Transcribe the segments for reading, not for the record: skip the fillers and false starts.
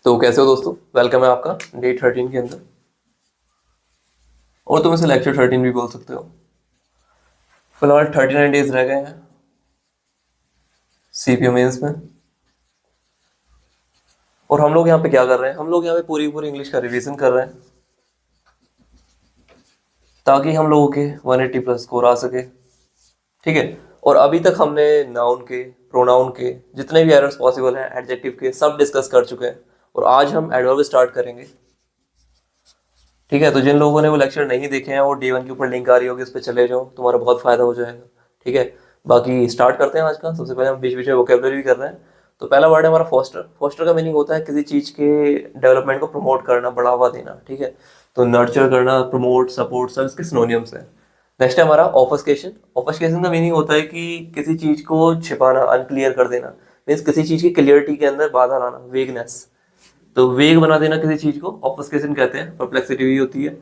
तो कैसे हो दोस्तों, वेलकम है आपका डे 13 के अंदर। और तुम इसे लेक्चर 13 भी बोल सकते हो। फिलहाल 39 डेज रह गए हैं सीपीयू मेंस में। और हम लोग यहाँ पे क्या कर रहे हैं, हम लोग यहाँ पे पूरी पूरी इंग्लिश का रिवीजन कर रहे हैं ताकि हम लोगों के 180 प्लस स्कोर आ सके। ठीक है। और अभी तक हमने नाउन के, प्रोनाउन के जितने भी एरर्स पॉसिबल हैं, एडजेक्टिव के, सब डिस्कस कर चुके हैं। और आज हम एडवर्ब स्टार्ट करेंगे। ठीक है। तो जिन लोगों ने वो लेक्चर नहीं देखे हैं, वो D1 के ऊपर लिंक आ रही होगी, उस पर चले जाओ, तुम्हारा बहुत फायदा हो जाएगा। ठीक है। बाकी स्टार्ट करते हैं आज का। सबसे पहले हम बीच बीच में वोकेबलरी भी कर रहे हैं। तो पहला वर्ड है हमारा फोस्टर। फोस्टर का मीनिंग होता है किसी चीज़ के डेवलपमेंट को प्रमोट करना, बढ़ावा देना। ठीक है। तो नर्चर करना, प्रमोट, सपोर्ट, सब इसके सिनोनिम्स हैं। नेक्स्ट है हमारा ऑफस्केशन। ऑफस्केशन का मीनिंग होता है कि किसी चीज़ को छिपाना, अनक्लियर कर देना। मीन्स किसी चीज़ की क्लियरिटी के अंदर बाधा लाना, वेगनेस। तो वेग बना देना किसी चीज को ऑब्फस्केशन कहते हैं। परप्लेक्सिटी भी होती है।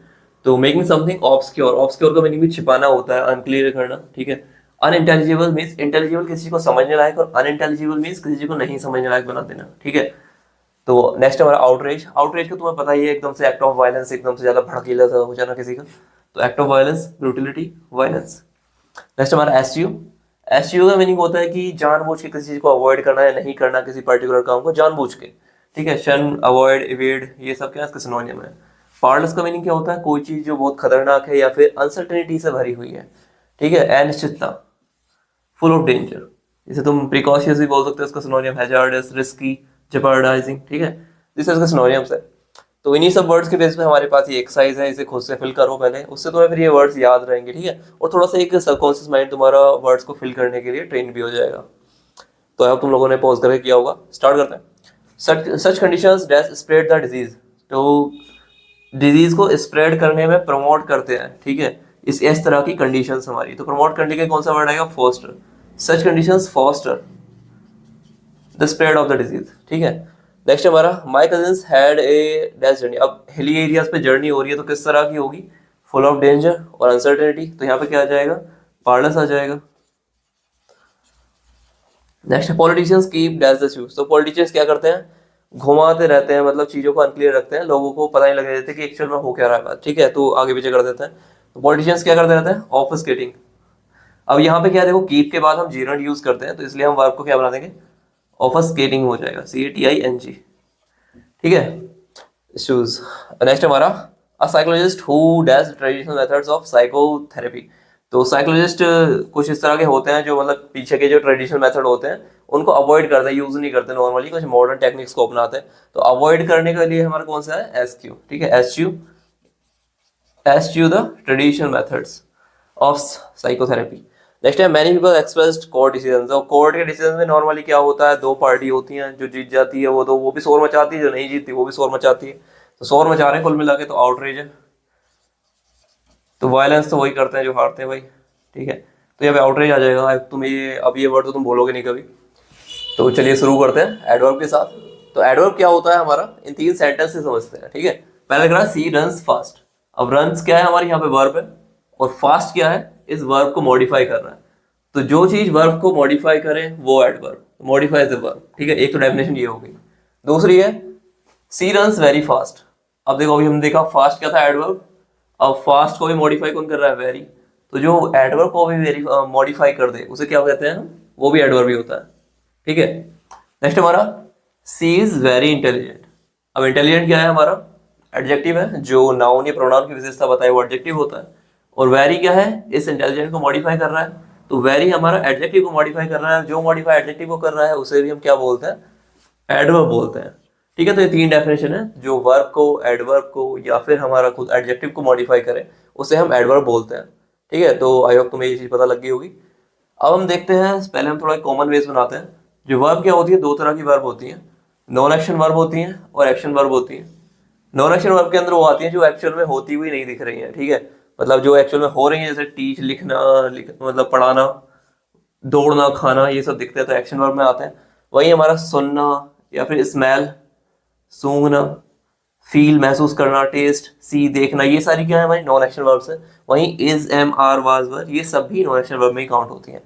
तो मेकिंग समथिंग ऑब्सक्योर। ऑब्सक्योर का मीनिंग भी छिपाना होता है, अनक्लियर करना। ठीक है। अनइंटेलिजिबल मीन्स इंटेलिजिबल किसी चीज को समझने लायक, और अनइंटेलिजिबल मीन्स किसी चीज को नहीं समझने लायक बना देना। ठीक है। तो नेक्स्ट हमारा आउटरेज। आउटरेज को तुम्हें पता ही है, एकदम से एक्ट ऑफ वायलेंस, एकदम से ज्यादा भड़कीला सा हो जाना किसी का। तो act of violence, brutality, violence. Next हमारा एसयू। एसयू का मीनिंग होता है कि जानबूझ के किसी चीज को अवॉइड करना या नहीं करना, किसी पर्टिकुलर काम को जानबूझ के। ठीक है। शन, अवॉइड, इवेड, ये सब क्या है, इसका सिनोनिम है। पार्लस का मीनिंग क्या होता है, कोई चीज जो बहुत खतरनाक है या फिर अनसर्टेनिटी से भरी हुई है। ठीक है। अनिश्चितता, फुल ऑफ डेंजर। इसे तुम प्रिकॉशियस भी बोल सकते हो, इसका सिनोनियम हैजार्डस, रिस्की, जेपर्डाइजिंग। ठीक है। दिस इसका सिनोनियम्स है। तो इन्हीं सब वर्ड्स के बेस पे हमारे पास ये एक्सरसाइज है, इसे खुद से फिल करो पहले, उससे तुम्हें फिर ये वर्ड्स याद रहेंगे। ठीक है। और थोड़ा सा एक सबकॉन्शियस माइंड तुम्हारा वर्ड्स को फिल करने के लिए ट्रेन भी हो जाएगा। तो अब तुम लोगों ने पॉज करके किया होगा। स्टार्ट करते हैं। सच conditions that spread the disease. तो डिजीज को स्प्रेड करने में प्रमोट करते हैं। ठीक है। इस तरह की कंडीशंस हमारी, तो प्रमोट करने के कौन सा वर्ड आएगा, foster. Such conditions foster the spread of the disease. ठीक है। नेक्स्ट हमारा my cousins had a dash journey. अब हिली एरियाज पे जर्नी हो रही है, तो किस तरह की होगी, फुल ऑफ डेंजर और अनसर्टेनिटी। तो यहाँ पे क्या आ जाएगा, पार्लस आ जाएगा। Next politicians keep dash the shoes. तो पॉलिटिशियंस क्या करते हैं, घुमाते रहते हैं, मतलब चीज़ों को अनक्लियर रखते हैं, लोगों को पता नहीं लगे देते कि एक्चुअल में हो क्या रहा है। ठीक है। तो आगे पीछे कर देते हैं। तो पॉलिटिशियंस क्या करते रहते हैं, ऑफस्केटिंग। अब यहाँ पे क्या देखो, कीप के बाद हम जीरंड यूज करते हैं, तो इसलिए हम वर्ब को क्या बना देंगे, ऑफस्केटिंग हो जाएगा, CATING। ठीक है। शूज। नेक्स्ट हमारा a psychologist who does traditional methods of psychotherapy. तो साइकोलॉजिस्ट कुछ इस तरह के होते हैं जो मतलब पीछे के जो ट्रेडिशनल मेथड होते हैं उनको अवॉइड करते हैं, यूज नहीं करते नॉर्मली, कुछ मॉडर्न टेक्निक्स को अपनाते हैं। तो अवॉइड करने के लिए हमारा कौन सा है, SQ। ठीक है। S U the traditional methods of psychotherapy. Next है many people expressed court decision. तो कोर्ट के डिसीजन में नॉर्मली क्या होता है, दो पार्टी होती हैं, जो जीत जाती है वो भी शोर मचाती है, जो नहीं जीतती वो भी शोर मचाती है। तो शोर मचा रहे हैं कुल मिला के, तो आउटरीच है। तो वायलेंस तो वही करते हैं जो हारते हैं भाई। ठीक है। तो यहाँ पे आउटरीच आ जाएगा। अब ये वर्ड तो तुम बोलोगे नहीं कभी। तो चलिए शुरू करते हैं एडवर्ब के साथ। तो एडवर्ब क्या होता है हमारा, इन 3 सेंटेंस से समझते हैं। ठीक है। पहले करा सी रन्स फास्ट। अब रन्स क्या है हमारे यहाँ पे वर्ब है, और फास्ट क्या है, इस वर्ब को मॉडिफाई कर रहा है। तो जो चीज वर्ब को मॉडिफाई करे वो एडवर्ब, मॉडिफाई द वर्ब। ठीक है। एक तो डेफिनेशन ये हो गई। दूसरी है सी रन्स वेरी फास्ट। अब देखो, अभी हमने देखा फास्ट क्या था, एडवर्ब। अब फास्ट को भी मॉडिफाई कौन कर रहा है, वेरी। तो जो एडवर्ब को भी वेरी मॉडिफाई कर दे उसे क्या कहते हैं हम, वो भी एडवर्ब ही होता है। ठीक है। नेक्स्ट हमारा सी इज वेरी इंटेलिजेंट। अब इंटेलिजेंट क्या है हमारा, एडजेक्टिव है, जो नाउन या प्रोनाउन की विशेषता बताए वो एडजेक्टिव होता है। और वेरी क्या है, इस इंटेलिजेंट को मॉडिफाई कर रहा है। तो वेरी हमारा एडजेक्टिव को मॉडिफाई कर रहा है, जो मॉडिफाई एडजेक्टिव को कर रहा है उसे भी हम क्या बोलते हैं, एडवर्ब बोलते हैं। ठीक है। तो ये 3 डेफिनेशन है, जो वर्ब को, एडवर्ब को या फिर हमारा खुद एडजेक्टिव को मॉडिफाई करे उसे हम एडवर्ब बोलते हैं। ठीक है। तो आई होप तुम्हें ये चीज़ पता लग गई होगी। अब हम देखते हैं, पहले हम थोड़ा कॉमन वेज बनाते हैं। जो वर्ब क्या होती है, 2 तरह की वर्ब होती हैं, नॉन एक्शन वर्ब होती हैं और एक्शन वर्ब होती हैं। नॉन एक्शन वर्ब के अंदर वो आती हैं जो एक्चुअल में होती हुई नहीं दिख रही हैं। ठीक है। मतलब जो एक्चुअल में हो रही है, जैसे टीच, लिखना, मतलब पढ़ाना, दौड़ना, खाना, ये सब दिखते हैं तो एक्शन वर्ब में आते हैं। वही हमारा सुनना या फिर स्मेल, सूंघना, फील, महसूस करना, टेस्ट, सी, देखना, ये सारी क्या है हमारी नॉन एक्शन वर्ब्स है। वहीं इज, एम, आर, वाज, वर, ये सब भी नॉन एक्शन वर्ब में ही काउंट होती हैं।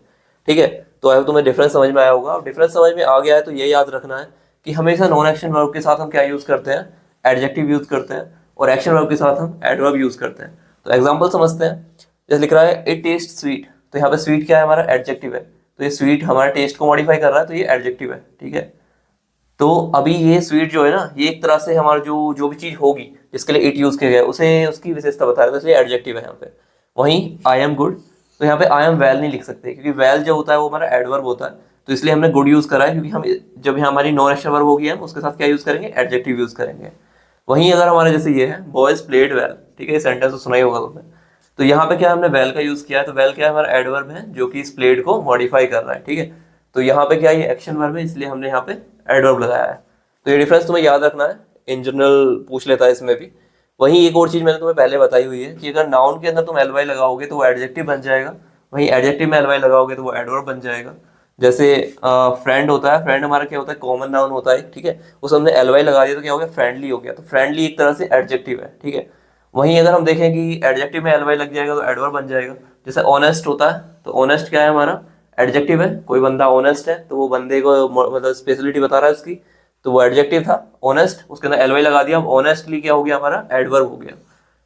ठीक है। तो आई होप तुम्हें डिफरेंस समझ में आया होगा। डिफरेंस समझ में आ गया है तो ये याद रखना है कि हमेशा नॉन एक्शन वर्ब के साथ हम क्या यूज़ करते हैं, एडजेक्टिव यूज़ करते हैं, और एक्शन वर्ब के साथ हम एडवर्ब यूज़ करते हैं। तो एग्जाम्पल समझते हैं। जैसे लिख रहा है इट टेस्ट स्वीट, तो यहाँ पे स्वीट क्या है, हमारा एडजेक्टिव है, तो ये स्वीट हमारे टेस्ट को मॉडिफाई कर रहा है, तो ये एडजेक्टिव है, ठीक है। तो अभी ये स्वीट जो है ना, ये एक तरह से हमारा जो जो भी चीज़ होगी जिसके लिए इट यूज़ किया गया उसे उसकी विशेषता बता रहा है, इसलिए एडजेक्टिव है यहाँ पे। वहीं आई एम गुड, तो यहाँ पे आई एम वेल नहीं लिख सकते, क्योंकि वेल जो होता है वो हमारा एडवर्ब होता है, तो इसलिए हमने गुड यूज़ करा है, क्योंकि हम जब यहाँ हमारी नॉन एक्शन वर्ब होगी हम उसके साथ क्या यूज़ करेंगे, एडजेक्टिव यूज़ करेंगे। वहीं अगर हमारे जैसे ये है बॉयज प्लेड वेल, ठीक है, ये सेंटेंस तो सुना ही होगा तुमने। तो यहाँ पे क्या हमने वेल का यूज़ किया है, तो वेल क्या है, हमारा एडवर्ब है जो कि इस प्लेड को मॉडिफाई कर रहा है, ठीक है। तो यहाँ पे क्या ये एक्शन वर्ब है, इसलिए हमने यहाँ पे एडवर्ब लगाया है। तो ये डिफरेंस तुम्हें याद रखना है, इन जनरल पूछ लेता है इसमें भी। वहीं एक और चीज़ मैंने तुम्हें पहले बताई हुई है कि अगर नाउन के अंदर तुम एल वाई लगाओगे तो वो एडजेक्टिव बन जाएगा, वहीं एडजेक्टिव में एल वाई लगाओगे तो वो एडवर्ब बन जाएगा। जैसे फ्रेंड होता है, फ्रेंड हमारा क्या होता है, कॉमन नाउन होता है, ठीक है, उस हमने एल वाई लगा दिया तो क्या हो गया, फ्रेंडली हो गया, तो फ्रेंडली एक तरह से एडजेक्टिव है, ठीक है। वहीं अगर हम देखें कि एडजेक्टिव में एल वाई लग जाएगा तो एडवर्ब बन जाएगा। जैसे ऑनेस्ट होता है, तो ऑनेस्ट क्या है हमारा, एडजेक्टिव है, कोई बंदा ऑनेस्ट है तो वो बंदे को मतलब स्पेशलिटी बता रहा है उसकी, तो वो एडजेक्टिव था ऑनेस्ट, उसके अंदर एल वाई लगा दिया, अब ऑनेस्टली क्या हो गया, हमारा एडवर्ब हो गया।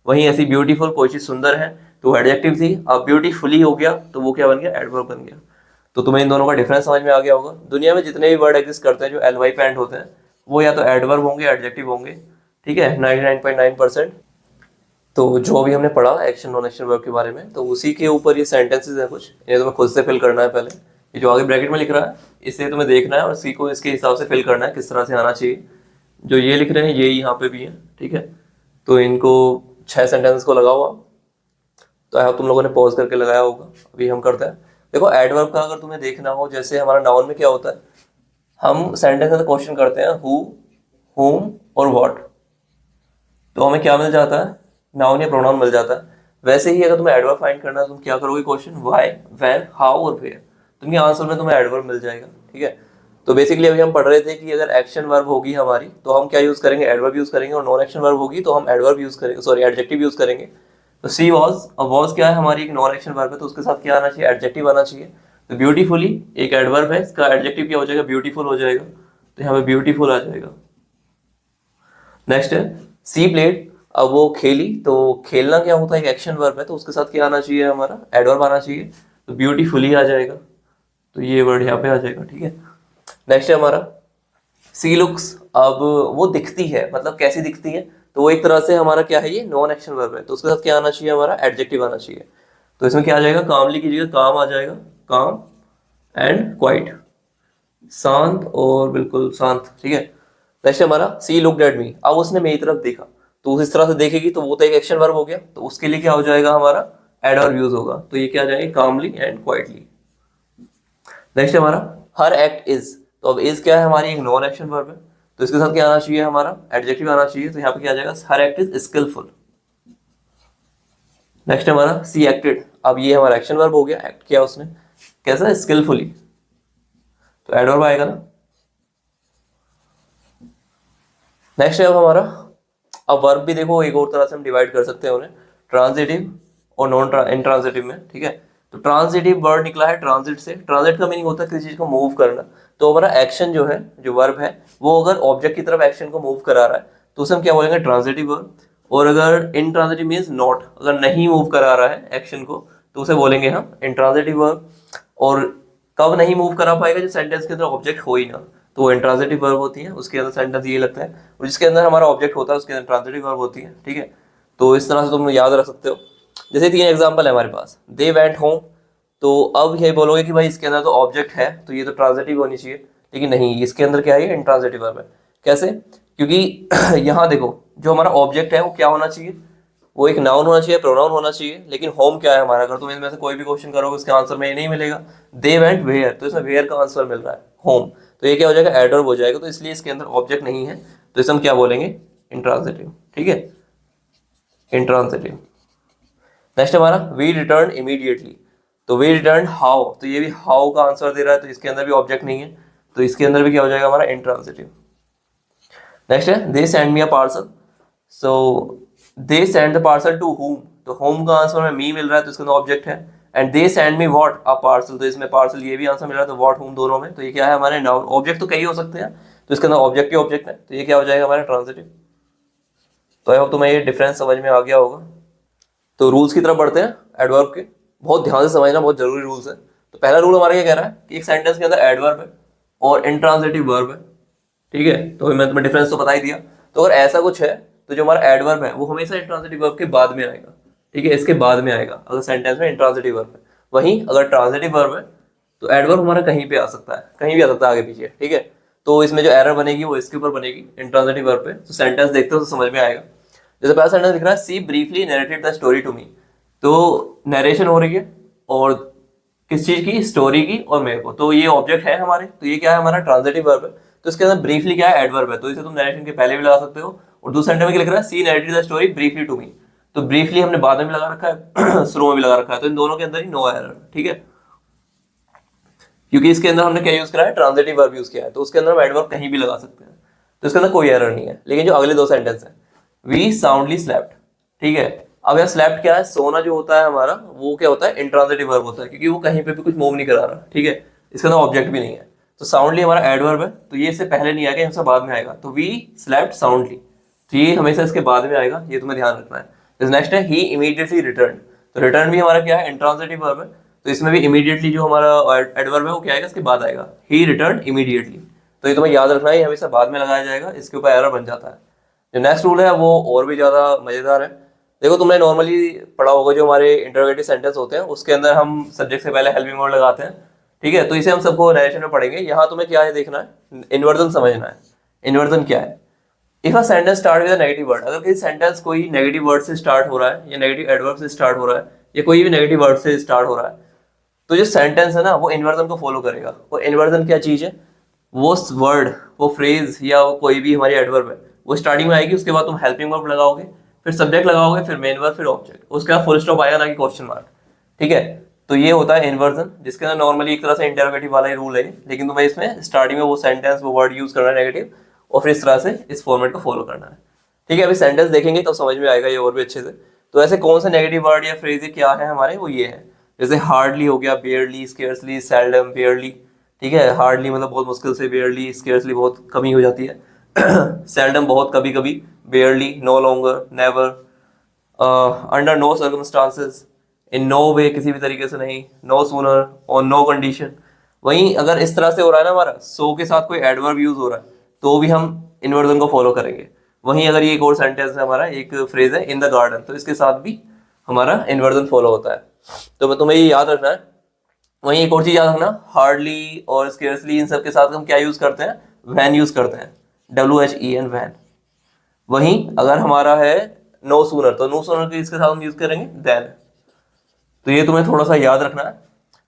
वहीं ऐसी ब्यूटीफुल, कोई चीज़ सुंदर है तो वो एडजेक्टिव थी, अब ब्यूटीफुली हो गया तो वो क्या बन गया, एडवर्ब बन गया। तो तुम्हें इन दोनों का डिफरेंस समझ में आ गया होगा। दुनिया में जितने भी वर्ड एग्जिस्ट करते हैं जो एल वाई पे एंड होते हैं वो या तो एडवर्ब होंगे, एडजेक्टिव होंगे, ठीक है, 99.9%। तो जो भी हमने पढ़ा एक्शन नॉन एक्शन वर्ब के बारे में, तो उसी के ऊपर ये सेंटेंसेस है कुछ, इन्हें तुम्हें खुद से फिल करना है पहले। ये जो आगे ब्रैकेट में लिख रहा है इसे तुम्हें देखना है और इसी को इसके हिसाब से फिल करना है, किस तरह से आना चाहिए। जो ये लिख रहे हैं ये यहाँ पे भी है, ठीक है। तो इनको 6 सेंटेंस को लगाओ आप। तो आई तुम लोगों ने पॉज करके लगाया होगा। अभी हम करते हैं, देखो एडवर्ब का अगर तुम्हें देखना हो, जैसे हमारा नाउन में क्या होता है, हम सेंटेंस में क्वेश्चन करते हैं हु, होम और व्हाट, तो हमें क्या मिल जाता है, नाउन या प्रोनाउन मिल जाता है। वैसे ही अगर तुम्हें एडवर्ब फाइंड करना है तुम क्या करोगे, क्वेश्चन व्हाई, व्हेन, हाउ और वेयर, तुम्हें आंसर में तुम्हें एडवर्ब मिल जाएगा, ठीक है। तो बेसिकली अभी हम पढ़ रहे थे कि अगर एक्शन वर्ब होगी हमारी तो हम क्या यूज करेंगे, एडवर्ब यूज करेंगे, और नॉन एक्शन वर्ब होगी तो हम एडवर्ब यूज करेंगे, सॉरी एडजेक्टिव यूज करेंगे। तो सी वॉज, अब वॉज क्या है, हमारी एक नॉन एक्शन वर्ब है, तो उसके साथ क्या आना चाहिए, एडजेक्टिव आना चाहिए। तो ब्यूटीफुली एक एडवर्ब है, इसका एडजेक्टिव क्या हो जाएगा, ब्यूटीफुल हो जाएगा, तो यहाँ पे ब्यूटीफुल आ जाएगा। नेक्स्ट है सी प्लेड, अब वो खेली, तो खेलना क्या होता है, एक एक्शन वर्ब है, तो उसके साथ क्या आना चाहिए, हमारा एडवर्ब आना चाहिए, तो ब्यूटीफुली आ जाएगा, तो ये वर्ड यहाँ पे आ जाएगा, ठीक है। नेक्स्ट है हमारा सी लुक्स, अब वो दिखती है, मतलब कैसी दिखती है, तो वो एक तरह से हमारा क्या है, ये नॉन एक्शन वर्ब है, तो उसके साथ क्या आना चाहिए, हमारा एडजेक्टिव आना चाहिए। तो इसमें क्या आ जाएगा, कामली की जगह काम आ जाएगा, काम एंड क्वाइट, शांत और बिल्कुल शांत, ठीक है। नेक्स्ट हमारा सी लुक्ड एट मी, अब उसने मेरी तरफ देखा, तो उस इस तरह से देखेगी तो वो तो एक एक्शन वर्ब हो गया, तो उसके लिए क्या हो जाएगा, हमारा एडवर्ब यूज होगा, तो ये क्या आ जाएगा, कामली एंड क्वाइटली। नेक्स्ट हमारा हर एक्ट इज, तो अब इज क्या है, हमारी एक नॉन एक्शन वर्ब है, तो इसके साथ क्या आना चाहिए, हमारा एडजेक्टिव आना चाहिए, तो यहाँ पे क्या आ जाएगा, हर एक्ट इज स्किलफुल। नेक्स्ट हमारा सी एक्टेड, अब ये हमारा एक्शन वर्ब हो गया, एक्ट किया उसने, कैसा, स्किलफुली, तो एडवर्ब आएगा ना। नेक्स्ट है अब हमारा, अब वर्ब भी देखो एक और तरह से हम डिवाइड कर सकते हैं उन्हें, ट्रांजिटिव और नॉन इंट्रांजिटिव में, ठीक है। तो ट्रांजिटिव वर्ड निकला है ट्रांजिट से, ट्रांजिट का मीनिंग होता है किसी चीज को मूव करना। तो हमारा एक्शन जो है, जो वर्ब है, वो अगर ऑब्जेक्ट की तरफ एक्शन को मूव करा रहा है तो उसे हम क्या बोलेंगे, ट्रांजिटिव वर्ब। और अगर इंट्रांजिटिव मीन्स नॉट, अगर नहीं मूव करा रहा है एक्शन को, तो उसे बोलेंगे हम इंट्रांजिटिव वर्ब। और कब नहीं मूव करा पाएगा, जब सेंटेंस के अंदर ऑब्जेक्ट हो ही ना, तो वो इंट्रांजिटिव वर्ब होती है, उसके अंदर सेंटेंस ये लगता है, और जिसके अंदर हमारा ऑब्जेक्ट होता है उसके अंदर ट्रांजिटिव वर्ब होती है, ठीक है। तो इस तरह से तुम याद रख सकते हो। जैसे 3 एग्जांपल है हमारे पास, दे वेंट होम, तो अब ये बोलोगे कि भाई इसके अंदर तो ऑब्जेक्ट है तो ये तो ट्रांजिटिव होनी चाहिए, लेकिन नहीं, इसके अंदर क्या है, इंट्रांजिटिव वर्ब है। कैसे, क्योंकि यहाँ देखो जो हमारा ऑब्जेक्ट है वो क्या होना चाहिए, वो एक नाउन होना चाहिए, प्रोनाउन होना चाहिए, लेकिन होम क्या है हमारा, अगर तुम इनमें से कोई भी क्वेश्चन करोगे उसके आंसर में ये नहीं मिलेगा, दे वेंट वेयर, तो इसमें वेयर का आंसर मिल रहा है होम, तो ये क्या हो जाएगा, एडवर्ब हो जाएगा, तो इसलिए इसके अंदर ऑब्जेक्ट नहीं है, तो इसे हम क्या बोलेंगे, इंट्रांजिटिव, ठीक है, इंट्रांजिटिव। नेक्स्ट हमारा वी रिटर्न इमीडिएटली, तो वी रिटर्न हाउ, तो ये भी हाउ का आंसर दे रहा है, तो इसके अंदर भी ऑब्जेक्ट नहीं है, तो इसके अंदर भी क्या हो जाएगा, हमारा इंट्रांजिटिव। नेक्स्ट है they send me a parcel, so they send the parcel to home, तो होम का आंसर में मी मिल रहा है, तो इसके अंदर ऑब्जेक्ट है, and they send me what a parcel, तो इसमें पार्सल ये भी आंसर मिल रहा है, तो व्हाट हुम दोनों में, तो ये क्या है हमारे नाउन। ऑब्जेक्ट तो कई हो सकते हैं, तो इसके अंदर ऑब्जेक्ट ही ऑब्जेक्ट है, तो ये क्या हो जाएगा हमारा ट्रांजिटिव। तो आई होप तुम्हें ये डिफरेंस समझ में आ गया होगा। तो रूल्स की तरफ बढ़ते हैं एडवर्ब के, बहुत ध्यान से समझना, बहुत जरूरी रूल्स है। तो पहला रूल हमारा ये कह रहा है कि एक सेंटेंस के अंदर एडवर्ब है और इंट्रांजिटिव वर्ब है, ठीक है। तो मैं तुम्हें डिफरेंस तो बता ही दिया। तो अगर ऐसा कुछ है तो जो हमारा एडवर्ब है वो हमेशा इंट्रांजिटिव वर्ब के बाद में आएगा, ठीक है, इसके बाद में आएगा अगर सेंटेंस में इंट्रांजिटिव वर्ब है। वहीं अगर ट्रांजिटिव वर्ब है तो एडवर्ब हमारा कहीं पे आ सकता है, कहीं भी आ सकता है आगे पीछे, ठीक है। तो इसमें जो एरर बनेगी वो इसके ऊपर बनेगी, इंट्रांजिटिव वर्ब पे। तो सेंटेंस देखते हो तो समझ में आएगा। जैसे पहला सेंटेंस दिख रहा है, she briefly narrated the story to me, तो नरेशन हो रही है और किस चीज की, स्टोरी की और मेरे को, तो ये ऑब्जेक्ट है हमारे, तो ये क्या है हमारा ट्रांजिटिव वर्ब है। तो इसके अंदर ब्रीफली क्या है, एडवर्ब है, तो इसे तुम नरेशन के पहले भी लगा सकते हो। और दूसरे सेंटेंस में क्या लिख रहा है, she narrated the story briefly to me, तो ब्रीफली हमने बाद में भी लगा रखा है शुरू में भी लगा रखा है, तो इन दोनों के अंदर ही नो एरर, ठीक है, क्योंकि इसके अंदर हमने क्या यूज करा है, ट्रांजिटिव वर्ब यूज किया है, तो उसके अंदर हम एडवर्ब कहीं भी लगा सकते हैं, तो इसके अंदर कोई एरर नहीं है। लेकिन जो अगले दो सेंटेंस है, वी साउंडली स्लेप्ट, ठीक है। अब यह स्लेप्ट क्या है, सोना जो होता है हमारा वो क्या होता है, इंट्रांजिटिव वर्ब होता है, क्योंकि वो कहीं पे भी कुछ मूव नहीं करा रहा, ठीक है, इसके अंदर ऑब्जेक्ट भी नहीं है। तो साउंडली हमारा एडवर्ब है, तो ये इससे पहले नहीं आएगा, इससे बाद में आएगा, तो वी स्लेप्ट साउंडली, तो ये हमेशा इसके बाद में आएगा, ये तुम्हें ध्यान रखना है। नेक्स्ट है ही इमीडिएटली रिटर्न, तो रिटर्न भी हमारा क्या है, इंट्रांजिटिव वर्ब है, तो इसमें भी इमीडिएटली जो हमारा एडवर्ब है वो क्या आएगा, इसके बाद आएगा, ही रिटर्न इमीडिएटली, तो ये तुम्हें याद रखना है, ये हमेशा बाद में लगाया जाएगा, इसके ऊपर एरर बन जाता है। जो नेक्स्ट रूल है वो और भी ज्यादा मजेदार है। देखो तुमने नॉर्मली पढ़ा होगा जो हमारे इंटरोगेटिव सेंटेंस होते हैं उसके अंदर हम सब्जेक्ट से पहले हेल्पिंग वर्ड लगाते हैं, ठीक है, तो इसे हम सबको नरेशन में पढ़ेंगे। यहाँ तुम्हें क्या है देखना है, इन्वर्जन समझना है। इन्वर्जन क्या है, if a sentence start with a negative word, अगर किसी सेंटेंस कोई नेगेटिव वर्ड से स्टार्ट हो रहा है या नेगेटिव एडवर्ब से स्टार्ट हो रहा है या कोई भी नेगेटिव वर्ड से स्टार्ट हो रहा है, तो जो सेंटेंस है ना वो इन्वर्जन को फॉलो करेगा। और इन्वर्जन क्या चीज है, वो वर्ड, वो फ्रेज या वो कोई भी हमारी एडवर्ब है वो स्टार्टिंग में आएगी, उसके बाद तुम हेल्पिंग वर्ब लगाओगे, फिर सब्जेक्ट लगाओगे, फिर मेन वर्ब, फिर ऑब्जेक्ट, उसके बाद फुल स्टॉप आएगा ना कि क्वेश्चन मार्क, ठीक है। तो ये होता है इन्वर्जन, जिसके अंदर नॉर्मली एक तरह से इंटरोगेटिव वाला ही रूल है, लेकिन तुम्हें इसमें स्टार्टिंग में वो सेंटेंस वो वर्ड यूज करना है नेगेटिव, और फिर इस तरह से इस फॉर्मेट को फॉलो करना है, ठीक है। अभी सेंटेंस देखेंगे तो समझ में आएगा ये और भी अच्छे से। तो ऐसे कौन से नेगेटिव वर्ड या फ्रेज क्या है हमारे, वो ये है, जैसे हार्डली हो गया, बेयरली, स्केर्सली, सेल्डम, बेयरली, ठीक है। हार्डली मतलब बहुत मुश्किल से, बेयरली, स्केर्सली बहुत कमी हो जाती है, सेल्डम बहुत कभी कभी, barely no longer, never, under no circumstances, in no way किसी भी तरीके से नहीं, no sooner, on no condition. वहीं अगर इस तरह से हो रहा है ना हमारा, सो के साथ कोई एडवर्ब यूज हो रहा है तो भी हम इन्वर्जन को फॉलो करेंगे। वहीं अगर ये एक और सेंटेंस है हमारा, एक फ्रेज है इन द गार्डन, तो इसके साथ भी हमारा इन्वर्जन फॉलो होता है, तो मैं तुम्हें ये याद रखना है। वहीं एक और चीज याद रखना, हार्डली और स्केर्सली इन सब के साथ हम क्या यूज करते हैं, वैन यूज करते हैं, WHEN, वैन। वहीं अगर हमारा है नो सूनर, तो नो सूनर के इसके साथ हम यूज करेंगे देन, तो ये तुम्हें थोड़ा सा याद रखना है।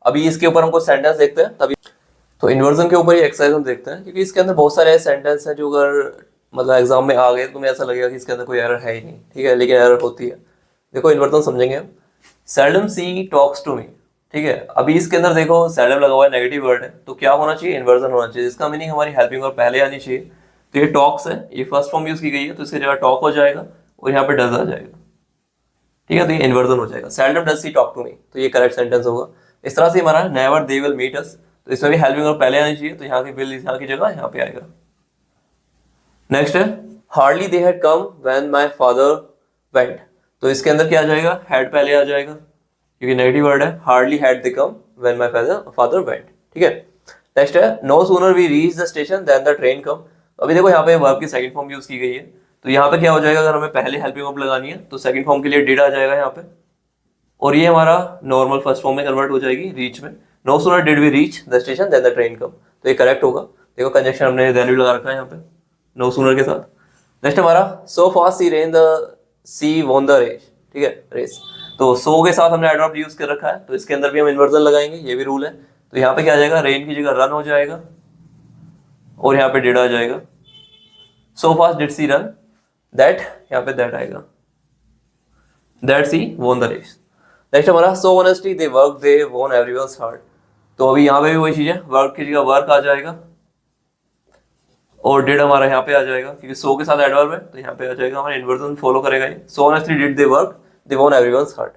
अभी इसके ऊपर हमको सेंटेंस देखते हैं तभी, तो इन्वर्जन के ऊपर ये एक्सरसाइज हम देखते हैं, क्योंकि इसके अंदर बहुत सारे ऐसे सेंटेंस हैं जो अगर मतलब एग्जाम में आ गए तो तुम्हें ऐसा लगेगा कि इसके अंदर कोई एरर है ही नहीं, ठीक है, लेकिन एरर होती है। देखो इन्वर्जन समझेंगे हम, seldom she talks to me, ठीक है। अभी इसके अंदर देखो सेल्डम लगा हुआ है, नेगेटिव वर्ड है, तो क्या होना चाहिए, इन्वर्जन होना चाहिए, जिसका मीनिंग हमारी हेल्पिंग वर्ब पहले आनी चाहिए। तो ये टॉक्स है, ये फर्स्ट फॉर्म यूज की गई है, तो इसकी जगह टॉक हो जाएगा और यहाँ पे डज आ जाएगा, ठीक है, तो ये इन्वर्जन हो जाएगा। Seldom does she talk to me, तो ये करेक्ट सेंटेंस होगा। इस तरह से हमारा never they will meet us, तो इसमें भी हेल्पिंग वर्ब पहले आनी चाहिए, तो यहाँ की विल यहाँ की जगह यहाँ पे आएगा। नेक्स्ट है hardly they had come when my father went, तो इसके अंदर क्या आ जाएगा, हैड पहले आ जाएगा क्योंकि नेगेटिव वर्ड है, hardly had they come when my father went, ठीक है। नेक्स्ट है no sooner we reach the station then the train come, अभी देखो यहाँ पे वर्ब की सेकंड फॉर्म यूज की गई है, तो यहाँ पे क्या हो जाएगा, अगर हमें पहले हेल्पिंग वर्ब लगानी है तो सेकंड फॉर्म के लिए डिड आ जाएगा यहाँ पे, और ये हमारा नॉर्मल फर्स्ट फॉर्म में कन्वर्ट हो जाएगी रीच में। No sooner did we reach the station then the train come, तो ये करेक्ट होगा। देखो कंजक्शन हमने वैल्यू लगा रखा है यहाँ पे नो सूनर के साथ। नेक्स्ट हमारा so fast she ran the she won the race, ठीक है, रेस, तो सो के साथ हमने एडवर्ब यूज कर रखा है, तो इसके अंदर भी हम इन्वर्जन लगाएंगे, ये भी रूल है। तो यहाँ पे क्या आ जाएगा, रेन की जगह रन हो जाएगा और यहाँ पे डिड आ जाएगा। So fast did she run that, यहाँ पे दैट आएगा, that she won the race. Next हमारा so honestly they work they won everyone's heart, तो अभी यहाँ पे भी वही चीज है, वर्क की जगह वर्क आ जाएगा और डिड हमारा यहाँ पे आ जाएगा, क्योंकि सो के साथ एडवर्ब है तो यहाँ पे आ जाएगा, हमारा इन्वर्जन फॉलो करेगा ये। So honestly did they work they won everyone's heart.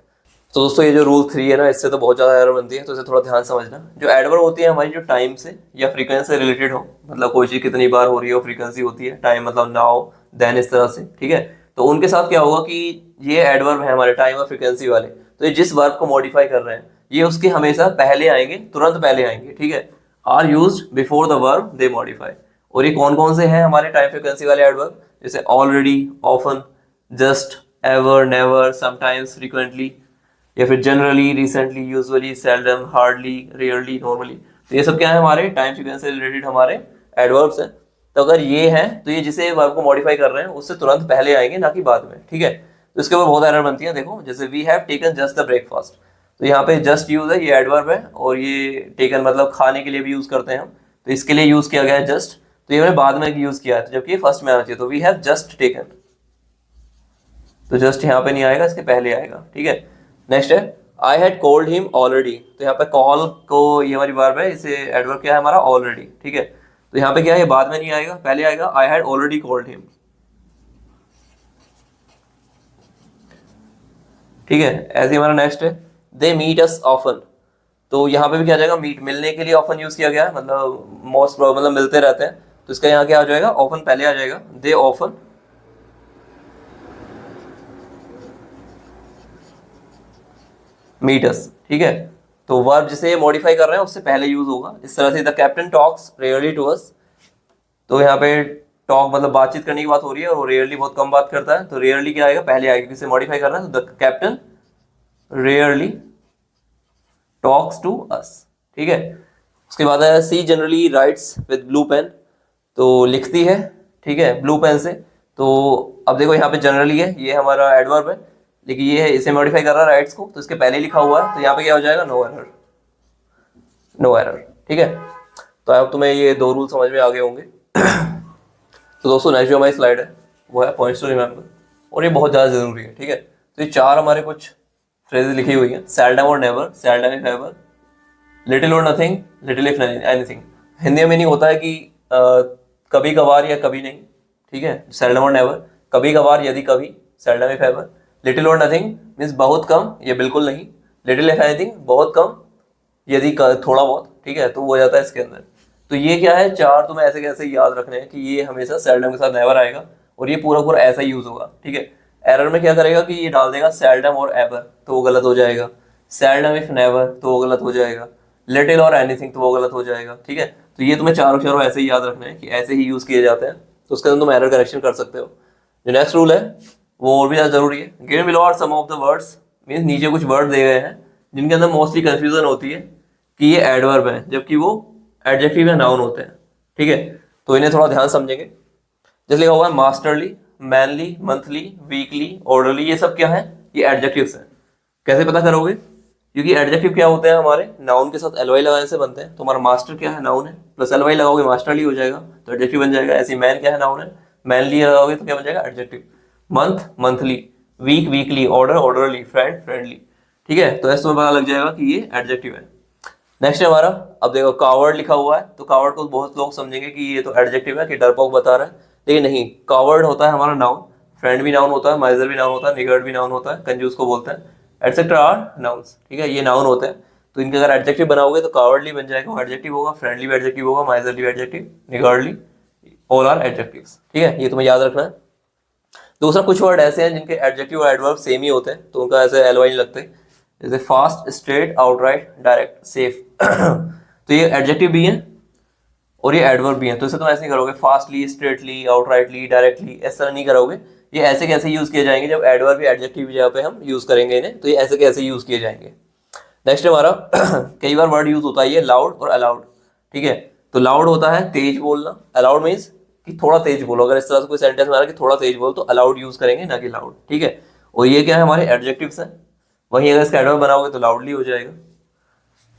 तो दोस्तों ये जो रूल 3 है ना, इससे तो बहुत ज़्यादा एरर बनती है, तो इसे थोड़ा ध्यान समझना। जो एडवर्ब होती है हमारी, जो टाइम से या फ्रीक्वेंसी से रिलेटेड हो, मतलब कोई चीज़ कितनी बार हो रही हो, फ्रीक्वेंसी होती है, टाइम मतलब नाउ देन, इस तरह से, ठीक है। तो उनके साथ क्या होगा कि ये एडवर्ब है हमारे टाइम और फ्रीक्वेंसी वाले, तो ये जिस वर्ब को मॉडिफाई कर रहे हैं ये उसके हमेशा पहले आएंगे, तुरंत पहले आएंगे, ठीक है। Are used before the verb they modify. और ये कौन कौन से हैं हमारे टाइम फ्रीक्वेंसी वाले एडवर्ब, जैसे already, often, just, ever, never, sometimes, frequently, या फिर generally, recently, usually, seldom, hardly, rarely, normally. तो ये सब क्या है हमारे टाइम फ्रीक्वेंसी से रिलेटेड हमारे एडवर्ब्स हैं। तो अगर ये हैं तो ये जिसे वर्ब को मॉडिफाई कर रहे हैं उससे तुरंत पहले आएंगे, ना कि बाद में, ठीक है। तो इसके ऊपर बहुत एरर बनती है। देखो जैसे we have taken just the breakfast, तो यहाँ पे जस्ट यूज है, ये एडवर्ब है, और ये टेकन मतलब खाने के लिए भी यूज करते हैं हम, तो इसके लिए यूज किया गया है जस्ट। तो ये मैंने बाद में यूज किया है, तो जबकि ये फर्स्ट में आना चाहिए। तो वी हैव जस्ट टेकन, तो जस्ट यहाँ पे नहीं आएगा, इसके पहले आएगा, ठीक है। नेक्स्ट है I had called him already, तो यहाँ पे कॉल को ये हमारी वर्ब है, इसे एडवर्ब क्या है हमारा ऑलरेडी, ठीक है। तो यहाँ पे क्या है, ये बाद में नहीं आएगा, पहले आएगा I had already called him, ठीक है। ऐसे हमारा नेक्स्ट है दे मीट अस ऑफन, तो यहाँ पे भी क्या आ जाएगा, मीट मिलने के लिए ऑफन यूज किया गया है, मतलब मोस्ट मतलब मिलते रहते हैं, तो इसका यहाँ क्या आ जाएगा, ऑफन पहले आ जाएगा, दे ऑफन मीट अस, ठीक है। तो वर्ब जिसे मॉडिफाई कर रहे हैं उससे पहले यूज होगा। इस तरह से the captain talks rarely to us, तो यहाँ पे टॉक मतलब बातचीत करने की बात हो रही है, और वो रेयरली बहुत कम बात करता है, तो रेयरली क्या आएगा, पहले आएगा, किसे मॉडिफाई करना है, तो the captain rarely talks to us, ठीक है। उसके बाद है she generally writes with blue pen, तो लिखती है, ठीक है, ब्लू पेन से। तो अब देखो यहाँ पे जनरली है, ये हमारा एडवर्ब है, लेकिन ये है इसे मॉडिफाई कर रहा है राइट्स को, तो इसके पहले लिखा हुआ है, तो यहाँ पे क्या हो जाएगा, नो एरर, नो एरर, ठीक है। तो अब तुम्हें ये दो रूल समझ में आ गए होंगे। तो दोस्तों नेक्स्ट जो हमारी स्लाइड है वो है पॉइंट्स टू रिमेंबर, और ये बहुत ज़्यादा जरूरी है, ठीक है। तो ये चार हमारे कुछ फ्रेजेस लिखी हुई हैं, सेल्डम और never, seldom if ever, little और nothing, little if anything. Hindi में मीनिंग होता है कि कभी कभार या कभी नहीं, ठीक है, सेल्डम और नेवर, कभी कभार यदि कभी, सेल्डम इफ एवर। लिटिल और नथिंग मीन्स बहुत कम या बिल्कुल नहीं, लिटिल इफ एनीथिंग बहुत कम यदि थोड़ा बहुत, ठीक है, तो वो हो जाता है इसके अंदर। तो ये क्या है, चार तुम्हें ऐसे कैसे याद रखने हैं कि ये हमेशा सेल्डम के साथ नेवर आएगा, और ये पूरा पूरा ऐसा यूज होगा, ठीक है। एरर में क्या करेगा कि ये डाल देगा सेल्डम और एवर, तो वो गलत हो जाएगा। सेल्डम इफ नेवर, तो वो गलत हो जाएगा। लिटिल और एनीथिंग, तो वो गलत हो जाएगा, ठीक है। तो ये तुम्हें चारों चारों ऐसे ही याद रखने हैं कि ऐसे ही यूज किए जाते हैं, तो उसके अंदर तुम एरर करेक्शन कर सकते हो। जो नेक्स्ट रूल है वो और भी ज़्यादा जरूरी है। Given below are some of the words, means नीचे कुछ वर्ड दिए गए हैं जिनके अंदर मोस्टली कंफ्यूजन होती है कि ये एडवर्ब है जबकि वो एडजेक्टिव या नाउन होते हैं, ठीक है। तो इन्हें थोड़ा ध्यान समझेंगे। जैसे लिखा हुआ है masterly, manly, monthly, weekly, orderly, ये सब क्या है, ये एडजेक्टिव्स हैं। कैसे पता करोगे, क्योंकि एडजेक्टिव क्या होते हैं हमारे, नाउन के साथ एलवाई लगाने से बनते हैं। तो हमारा मास्टर क्या है, नाउन है, प्लस एलवाई लगाओगे मास्टरली हो जाएगा, तो एडजेक्टिव बन जाएगा। ऐसे मैन क्या है, नाउन है, मैनली लगाओगे तो क्या बन जाएगा, adjective. Month, monthly, week, weekly, order, orderly, friend, friendly, ठीक है। तो ऐसे तुम्हें पता लग जाएगा कि ये एडजेक्टिव है। नेक्स्ट है हमारा, अब देखो कावर्ड लिखा हुआ है, तो कावर्ड को बहुत लोग समझेंगे कि ये तो एडजेक्टिव है, कि डरपोक बता रहा है, लेकिन नहीं, कावर्ड होता है हमारा नाउन। फ्रेंड भी नाउन होता है, माइजर भी नाउन होता है, निगर्ड भी नाउन होता है, कंजूस को बोलते हैं, एटसेट्रा आर नाउन्स, ठीक है, ये नाउन होते हैं। तो इनके अगर एडजेक्टिव बनाओगे तो कावर्डली बन जाएगा, वो एडजेक्टिव होगा, फ्रेंडली भी एडजेक्टिव होगा, माइजरली भी एडजेक्टिव, निगर्डली, ऑल आर एडजेक्टिव्स, ठीक है, ये तुम्हें याद रखना है। दूसरा, कुछ वर्ड ऐसे हैं जिनके एडजेक्टिव और एडवर्ब सेम ही होते हैं, तो उनका ऐसे एलवाई नहीं लगते, जैसे fast, straight, outright, direct, safe. तो ये एडजेक्टिव भी हैं और ये एडवर्ब भी हैं, तो इसे तुम ऐसे नहीं करोगे, फास्टली, स्ट्रेटली, आउटराइटली, डायरेक्टली, इस तरह नहीं करोगे। ये ऐसे कैसे यूज किए जाएंगे, जब एडवर्ब या एडजेक्टिव की जगह पे हम यूज करेंगे इन्हें, तो ये ऐसे कैसे यूज किए जाएंगे। नेक्स्ट हमारा कई बार वर्ड यूज होता है ये लाउड और अलाउड, ठीक है। तो लाउड होता है तेज बोलना, अलाउड मीन्स कि थोड़ा तेज बोलो। अगर इस तरह से कोई सेंटेंस में आ रहा है कि थोड़ा तेज बोलो, तो अलाउड यूज करेंगे, ना कि लाउड, ठीक है। और ये क्या है, हमारे एडजेक्टिव्स हैं। वहीं अगर इसका एडवर्ब बनाओगे तो लाउडली हो जाएगा।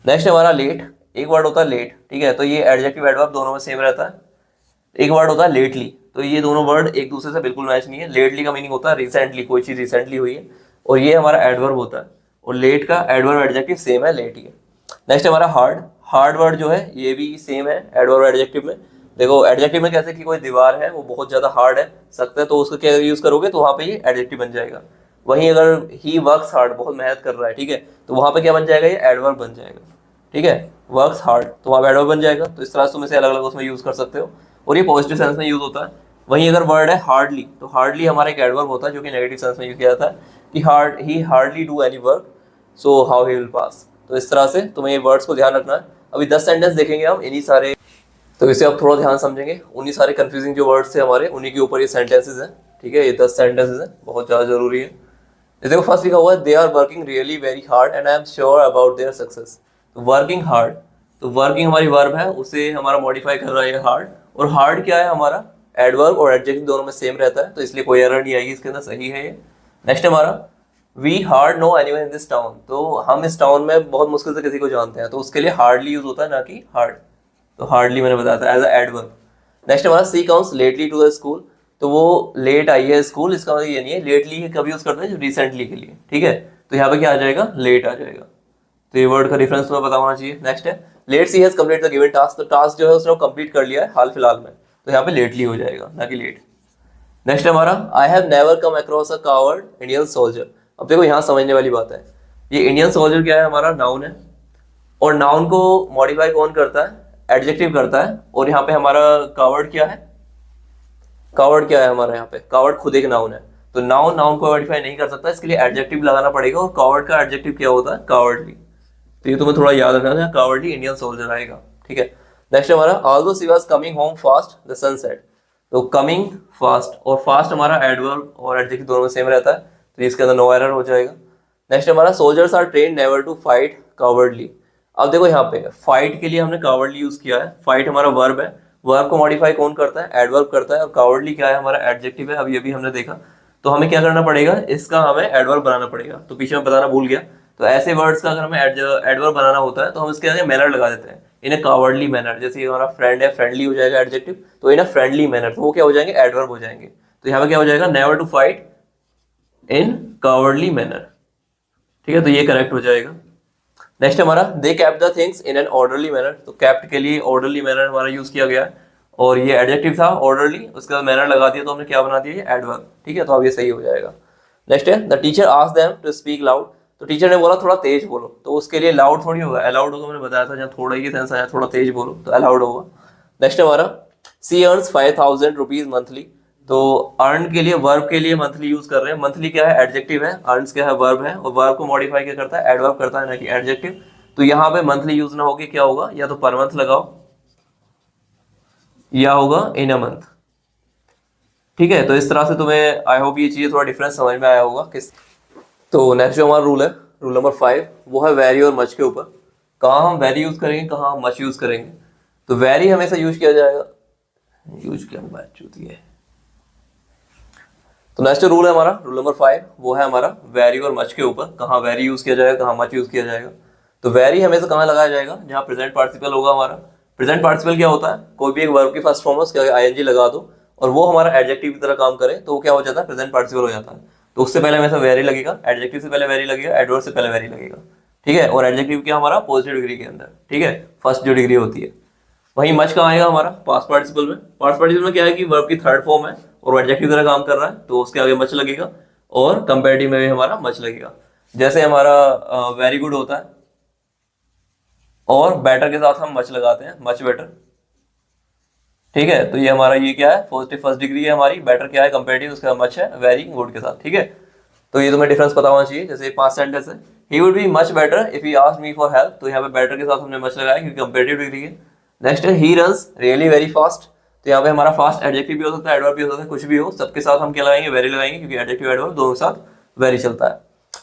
नेक्स्ट हमारा लेट, एक वर्ड होता है लेट, ठीक है, तो ये एडजेक्टिव एडवर्ब दोनों में सेम रहता है। एक वर्ड होता है लेटली, तो ये दोनों वर्ड एक दूसरे से बिल्कुल मैच नहीं है। लेटली का मीनिंग होता है रिसेंटली, कोई चीज रिसेंटली हुई है, और ये हमारा एडवर्ब होता है, और लेट का एडवर्ब एडजेक्टिव सेम है, लेट ही है। नेक्स्ट हमारा हार्ड, हार्ड वर्ड जो है ये भी सेम है एडवर्ब एडजेक्टिव में। देखो एडजेक्टिव में कैसे कि कोई दीवार है वो बहुत ज्यादा हार्ड है, सख्त है, तो उसका क्या यूज करोगे, तो वहां पे ये एडजेक्टिव बन जाएगा। वहीं अगर ही वर्क्स हार्ड, बहुत मेहनत कर रहा है, ठीक है, तो वहां पे क्या बन जाएगा, ये एडवर्ब बन जाएगा, ठीक है, वर्क्स हार्ड, तो वहां पे एडवर्ब बन जाएगा। तो इस तरह से तुम इसे अलग अलग उसमें यूज कर सकते हो, और ये पॉजिटिव सेंस में यूज होता है। वहीं अगर वर्ड है हार्डली, तो हार्डली हमारा एक एडवर्ब होता है जो कि नेगेटिव सेंस में यूज किया जाता है कि ही hardly do any work, so how he will pass. तो इस तरह से तुम्हें ये वर्ड्स को ध्यान रखना है। अभी 10 सेंटेंस देखेंगे हम इन्हीं सारे, तो इसे आप थोड़ा ध्यान समझेंगे। उन्हीं सारे कंफ्यूजिंग जो वर्ड्स थे हमारे, उन्हीं के ऊपर ये सेंटेंसेस हैं, ठीक है, ये 10 सेंटेंसेस हैं, बहुत ज़्यादा जरूरी है। ये देखो फर्स्ट लिखा हुआ है, they are working really very hard and I am sure about their success. तो वर्किंग हार्ड, तो वर्किंग हमारी वर्ब है, उसे हमारा मॉडिफाई कर रहा है हार्ड, और हार्ड क्या है हमारा, एडवर्ब और एडजेक्टिव दोनों में सेम रहता है, तो इसलिए कोई एरर नहीं आएगी इसके अंदर, सही है ये। नेक्स्ट हमारा, we hard know anyone in this town, तो हम इस टाउन में बहुत मुश्किल से किसी को जानते हैं, तो उसके लिए हार्डली यूज होता है, ना कि हार्ड। तो हार्डली मैंने बताया था एज अ एडवर्ब। नेक्स्ट हमारा, she comes lately to the school, तो वो लेट आई है स्कूल, इसका मतलब ये नहीं है, लेटली कभी यूज करते हैं जो रिसेंटली के लिए, ठीक है, तो यहाँ पे क्या आ जाएगा, लेट आ जाएगा। तो ये वर्ड का रेफरेंस तुम्हें पता होना चाहिए। नेक्स्ट है, let see has complete the given task, तो टास्क जो है उसने कंप्लीट कर लिया है हाल फिलहाल में, तो यहाँ पे लेटली हो जाएगा, ना कि लेट। नेक्स्ट हमारा, I have never come across a coward Indian soldier. अब देखो यहाँ समझने वाली बात है, ये इंडियन सोल्जर क्या है, हमारा नाउन है, और नाउन को मॉडिफाई कौन करता है, एडजेक्टिव करता है, और यहाँ पे हमारा कावर्ड क्या है, कावर्ड क्या है हमारा, यहाँ पे कावर्ड खुद एक नाउन है, तो नाउन नाउन को मॉडिफाई नहीं कर सकता, इसके लिए एडजेक्टिव लगाना पड़ेगा, और कावर्ड का एडजेक्टिव क्या होता है, कावर्डली। तो ये तुम्हें थोड़ा याद रखना है, कावर्डली इंडियन सोल्जर आएगा, ठीक है। नेक्स्ट हमारा, although she was coming home fast the sunset, तो कमिंग फास्ट और फास्ट हमारा एडवर्ब और एडजेक्टिव दोनों में सेम रहता है, तो इसके अंदर नो एरर हो जाएगा। नेक्स्ट हमारा, soldiers are train never to fight cowardly. अब देखो यहाँ पे फाइट के लिए हमने कावर्डली यूज किया है, फाइट हमारा वर्ब है, वर्ब को मॉडिफाई कौन करता है, एडवर्ब करता है, और कावर्डली क्या है हमारा, एडजेक्टिव है, अभी अभी हमने देखा। तो हमें क्या करना पड़ेगा, इसका हमें एडवर्ब बनाना पड़ेगा, तो पीछे में बताना भूल गया। तो ऐसे वर्ड्स का अगर हमें एडवर्ब बनाना होता है, तो हम इसके आगे मैनर लगा देते हैं, इन ए कावर्डली मैनर। जैसे हमारा फ्रेंड है, फ्रेंडली हो जाएगा एडजेक्टिव, तो इन अ फ्रेंडली मैनर, तो वो क्या हो जाएंगे, एडवर्ब हो जाएंगे। तो यहाँ पे क्या हो जाएगा, never to fight in cowardly manner, ठीक है, तो ये करेक्ट हो जाएगा। नेक्स्ट हमारा, they kept the things in an orderly manner, तो कैप्ट के लिए ऑर्डरली मैनर हमारा यूज किया गया है, और ये एडजेक्टिव था ऑर्डरली, उसके बाद मैनर लगा दिया, तो हमने क्या बना दिया, ये एडवर्ब, ठीक है, तो अब ये सही हो जाएगा। नेक्स्ट है, the teacher asked them to speak loud, तो टीचर ने बोला थोड़ा तेज बोलो, तो उसके लिए लाउड थोड़ी होगा, अलाउड होगा, मैंने बताया था, जहाँ थोड़ा ही सेंस आया, थोड़ा तेज बोलो तो अलाउड होगा। नेक्स्ट हमारा, सी अर्न्स 5000 रुपीज मंथली, तो अर्न के लिए वर्ब के लिए मंथली यूज कर रहे हैं, मंथली क्या है, एडजेक्टिव है, अर्न्स क्या है, वर्ब है, और वर्ब को मॉडिफाई क्या करता है, एडवर्ब करता है, ना कि एडजेक्टिव। तो यहाँ पे मंथली यूज ना होके क्या होगा, या तो पर मंथ लगाओ, या होगा इन अ मंथ, ठीक है। तो इस तरह से तुम्हें आई होप ये चीजें थोड़ा डिफरेंस समझ में आया होगा किस। तो नेक्स्ट जो हमारा रूल है, रूल नंबर 5, वो है वेरी और मच के ऊपर। कहाँ हम वेरी यूज करेंगे, कहाँ हम मच यूज करेंगे। तो वेरी हमेशा यूज किया जाएगा, यूज किया बात होती है। तो नेक्स्ट रूल है हमारा, रूल नंबर 5, वो है हमारा वेरी और मच के ऊपर, कहाँ वेरी यूज किया जाएगा, कहाँ मच यूज किया जाएगा। तो वेरी हमेशा कहाँ लगाया जाएगा, जहाँ प्रेजेंट पार्टिसिपल होगा हमारा। प्रेजेंट पार्टिसिपल क्या होता है, कोई भी एक वर्ब की फर्स्ट फॉर्म है, उसके आगे आईएनजी लगा दो, और वो हमारा एडजेक्टिव की तरह काम करे, तो वो क्या हो जाता है, प्रेजेंट पार्टिसिपल हो जाता है। तो उससे पहले हमेशा वेरी लगेगा, एडजेक्टिव से पहले वेरी लगेगा, एडवर्ब से पहले वेरी लगेगा, ठीक है। और एडजेक्टिव क्या हमारा, पॉजिटिव डिग्री के अंदर, ठीक है, फर्स्ट जो डिग्री होती है। वहीं मच कहाँ आएगा हमारा, पास्ट पार्टिसिपल में। पास्ट पार्टिसिपल में क्या है कि वर्ब की थर्ड फॉर्म है और एडजेक्टिव की तरह काम कर रहा है, तो उसके आगे मच लगेगा, और कंपैरेटिव में भी हमारा मच लगेगा। जैसे हमारा वेरी गुड होता है, और बेटर के साथ हम मच लगाते हैं, मच बेटर, ठीक है। तो ये हमारा ये क्या है, पॉजिटिव फर्स्ट डिग्री है हमारी, बेटर क्या है कंपैरेटिव, उसका मच है वेरी गुड के साथ, ठीक है। तो ये तुम्हें डिफरेंस पता होना चाहिए। जैसे 5 सेंटेंस है, he would be much better if he asked me for help, तो यहाँ पे बेटर के साथ हमने मच लगाया क्योंकि कंपैरेटिव डिग्री है। नेक्स्ट है, he runs really very fast, तो यहाँ पे हमारा फास्ट एडजेक्टिव भी हो सकता है, एडवर्ब भी हो सकता है, कुछ भी हो, सबके साथ हम क्या लगाएंगे, वेरी लगाएंगे, क्योंकि एडजेक्टिव एडवर्ब दोनों के साथ वेरी चलता है।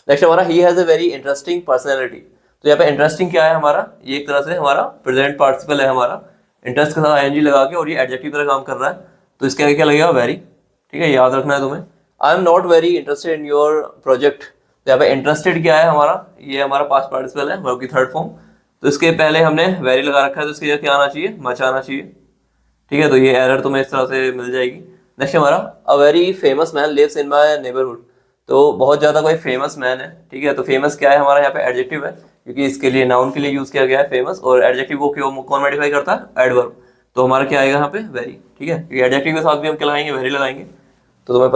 नेक्स्ट हमारा, he has a very interesting personality, तो यहाँ पे इंटरेस्टिंग क्या है हमारा, ये एक तरह से हमारा प्रेजेंट पार्टिसिपल है हमारा, इंटरेस्ट के साथ आईएनजी लगा के, और ये एडजेक्टिव तरह काम कर रहा है, तो इसके आगे क्या लगेगा, वेरी, ठीक है, याद रखना है तुम्हें। I am not very interested in your project, तो यहाँ पे इंटरेस्टेड क्या है हमारा, ये हमारा पास्ट पार्टिसिपल है, वर्ब की थर्ड फॉर्म, तो इसके पहले हमने वेरी लगा रखा है, तो इसके लिए क्या आना चाहिए, मच आना चाहिए, ठीक है। तो ये एरर तुम्हें इस तरह से मिल जाएगी। नेक्स्ट हमारा, a very famous man lives in my neighbourhood, तो बहुत ज्यादा कोई फेमस मैन है, ठीक है। तो फेमस क्या है हमारा, यहाँ पे एडजेक्टिव है, क्योंकि इसके लिए नाउन के लिए यूज किया गया है फेमस, और एडजेक्टिव को क्यों कौन मॉडिफाई करता है, एडवर्ब, तो हमारा क्या आएगा यहाँ पे, वेरी, ठीक है, क्योंकि एडजेक्टिव के साथ भी हम क्या लगाएंगे, वेरी लगाएंगे। तो तुम्हें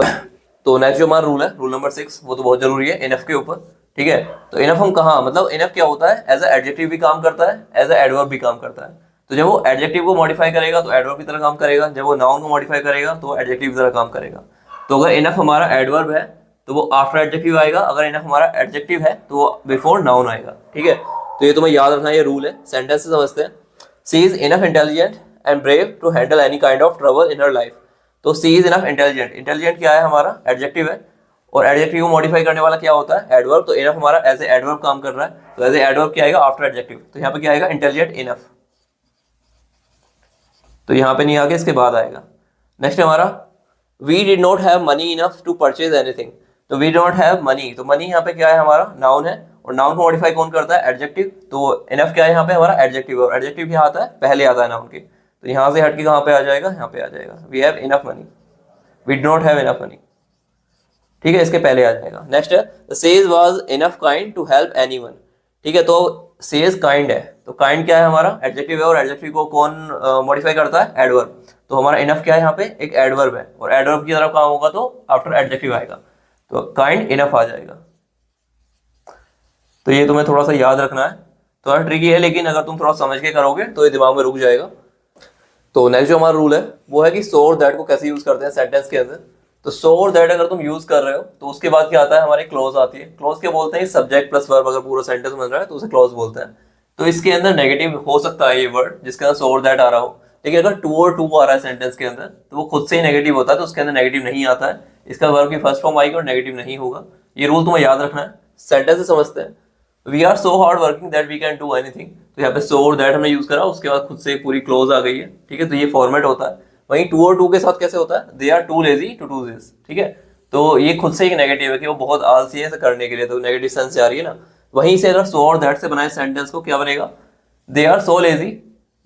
तो नेक्स्ट जो हमारा रूल है, रूल नंबर 6, वो तो बहुत जरूरी है इनफ के ऊपर, ठीक है। तो इनफ हम कहाँ, मतलब इनफ क्या होता है, एज ए एडजेक्टिव भी काम करता है, एज ए एडवर्ब भी काम करता है। तो जब वो एडजेक्टिव को मॉडिफाई करेगा तो एडवर्ब की तरह काम करेगा, जब वो नाउन को मॉडिफाई करेगा तो वो एडजेक्टिव की तरह काम करेगा। तो अगर इनफ हमारा एडवर्ब है तो वो आफ्टर एडजेक्टिव आएगा, अगर इनफ हमारा एडजेक्टिव है तो वो बिफोर नाउन आएगा, ठीक है। तो ये तुम्हें याद रखना, ये रूल है। सेंटेंस से समझते हैं। She is enough intelligent and brave to handle any kind of trouble in her life. तो she is enough intelligent, intelligent क्या है हमारा, एडजेक्टिव है, और एडजेक्टिव को मॉडिफाई करने वाला क्या होता है, एडवर्ब। तो इनफ हमारा एज ए एडवर्ब काम कर रहा है, तो एज ए एडवर्ब क्या आएगा, आफ्टर एडजेक्टिव। तो यहाँ पे क्या आएगा, इंटेलिजेंट इनफ। तो यहाँ पे नहीं आगे, इसके बाद आएगा। नेक्स्ट हमारा, we did not have money enough to purchase anything. तो वी डोंट हैव मनी, तो मनी यहाँ पे क्या है हमारा, नाउन है, और नाउन को मॉडिफाई कौन करता है, एडजेक्टिव। तो इनफ क्या है यहाँ पे हमारा, एडजेक्टिव, और एडजेक्टिव क्या आता है, पहले आता है नाउन के। तो यहाँ से हट के कहाँ पे आ जाएगा, यहाँ पे आ जाएगा, we have enough money, we do not have enough money, ठीक है, इसके पहले आ जाएगा। नेक्स्ट है, says was enough kind to help anyone, ठीक है। तो सेज काइंड है, तो काइंड क्या है हमारा, एडजेक्टिव है, और एडजेक्टिव को कौन मॉडिफाई करता है, एडवर्ब। तो हमारा इनफ क्या है यहाँ पे, एक एडवर्ब है, और एडवर्ब की तरफ काम होगा तो आफ्टर एडजेक्टिव आएगा, तो काइंड इनफ आ जाएगा। तो ये तुम्हें थोड़ा सा याद रखना है, थोड़ा ट्रिकी है, लेकिन अगर तुम थोड़ा समझ के करोगे तो ये दिमाग में रुक जाएगा। तो नेक्स्ट जो हमारा रूल है वो है कि सो और दैट को कैसे यूज करते हैं सेंटेंस के अंदर। तो सो और दैट अगर तुम यूज कर रहे हो तो उसके बाद क्या आता है, हमारे क्लोज आती है। क्लोज क्या बोलते हैं, सब्जेक्ट प्लस वर्ब, अगर पूरा सेंटेंस बन रहा है तो उसे क्लोज बोलते हैं। तो इसके अंदर नेगेटिव हो सकता है ये वर्ड जिसके अंदर सो और दैट आ रहा हो, लेकिन अगर टू और टू आ रहा है सेंटेंस के अंदर तो वो खुद से ही नेगेटिव होता है, तो उसके अंदर नेगेटिव नहीं आता है। इसका वर्ब की फर्स्ट फॉर्म आएगी और नेगेटिव नहीं होगा। ये रूल तुम्हें याद रखना है। सेंटेंस से समझते हैं, we are so hard working that we can do anything. तो यहाँ पे सो और दैट हमने यूज करा, उसके बाद खुद से पूरी क्लोज आ गई है, ठीक है। तो ये फॉर्मेट होता है। वहीं टू और टू के साथ कैसे होता है, they are too lazy to do this, ठीक है। तो ये खुद से एक नेगेटिव है कि वो बहुत आलसी है इसे करने के लिए, तो नेगेटिव सेंस जा रही है ना। वहीं से अगर सो और दैट से बनाए सेंटेंस को, क्या बनेगा, they are so lazy